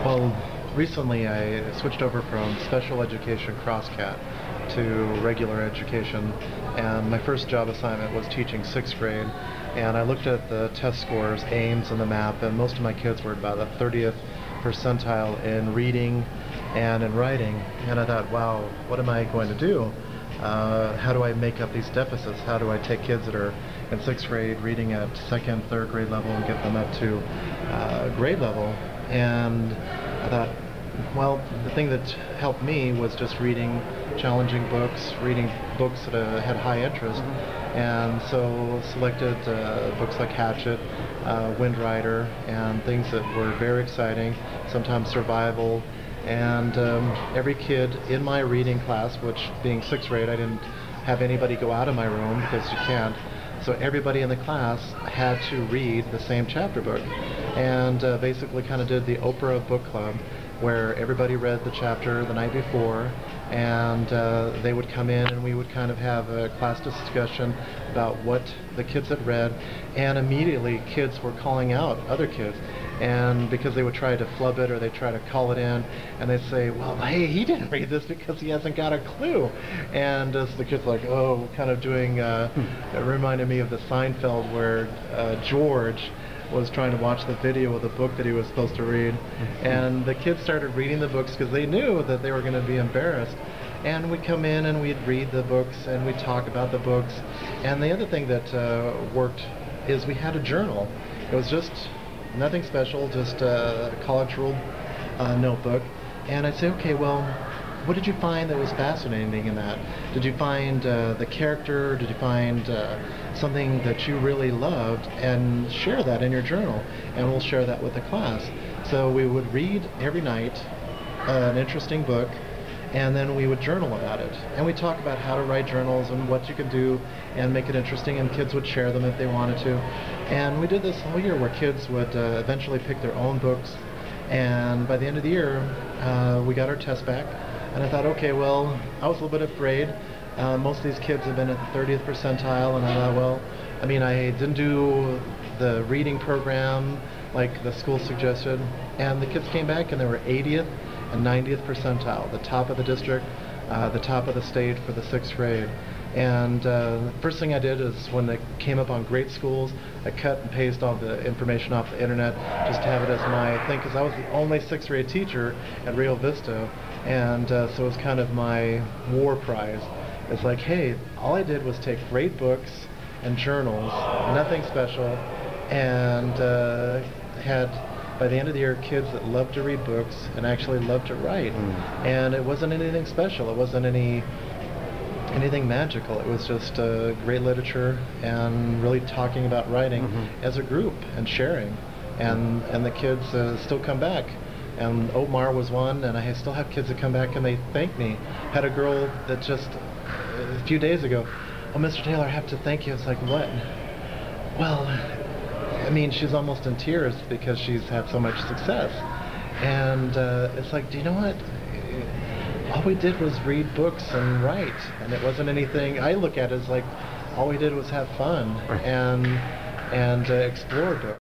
Well, recently I switched over from special education CrossCat to regular education, and my first job assignment was teaching 6th grade, and I looked at the test scores, AIMS, and the map, and most of my kids were about the 30th percentile in reading and in writing, and I thought, wow, what am I going to do? How do I make up these deficits? How do I take kids that are in 6th grade reading at 2nd, 3rd grade level and get them up to grade level? And I thought, well, the thing that helped me was just reading challenging books, reading books that had high interest, and so selected books like Hatchet, Wind Rider, and things that were very exciting, sometimes survival. And every kid in my reading class, which being 6th grade, I didn't have anybody go out of my room because you can't. So everybody in the class had to read the same chapter book, and basically kind of did the Oprah book club, where everybody read the chapter the night before, and they would come in and we would kind of have a class discussion about what the kids had read, and immediately kids were calling out other kids, and because they would try to flub it or they try to call it in, and they'd say, well, hey, he didn't read this because he hasn't got a clue. And so the kids like, oh, kind of doing, it reminded me of the Seinfeld where George was trying to watch the video of the book that he was supposed to read, and the kids started reading the books because they knew that they were going to be embarrassed. And we'd come in and we'd read the books and we'd talk about the books. And the other thing that worked is we had a journal. It was just nothing special, just a college ruled notebook. And I'd say, okay, well, what did you find that was fascinating in that? Did you find the character? Did you find something that you really loved? And share that in your journal, and we'll share that with the class. So we would read every night an interesting book, and then we would journal about it. And we talk about how to write journals and what you could do and make it interesting, and kids would share them if they wanted to. And we did this whole year where kids would eventually pick their own books, and by the end of the year we got our test back. And I thought, okay, well, I was a little bit afraid. Most of these kids have been at the 30th percentile, and I thought, well, I mean, I didn't do the reading program like the school suggested, and the kids came back and they were 80th and 90th percentile, the top of the district, the top of the state for the 6th grade. And first thing I did is when they came up on great schools, I cut and pasted all the information off the internet just to have it as my thing, because I was the only 6th grade teacher at Rio Vista, and so it was kind of my war prize. It's like, hey, all I did was take great books and journals, nothing special, and had, by the end of the year, kids that loved to read books and actually loved to write. And it wasn't anything special. It wasn't anything magical. It was just great literature and really talking about writing as a group and sharing. And the kids still come back. And Omar was one, and I still have kids that come back and they thank me. Had a girl that just a few days ago, oh, Mr. Taylor, I have to thank you. It's like, what? Well, I mean, she's almost in tears because she's had so much success. And it's like, do you know what? All we did was read books and write, and it wasn't anything. I look at it as like all we did was have fun and explore books.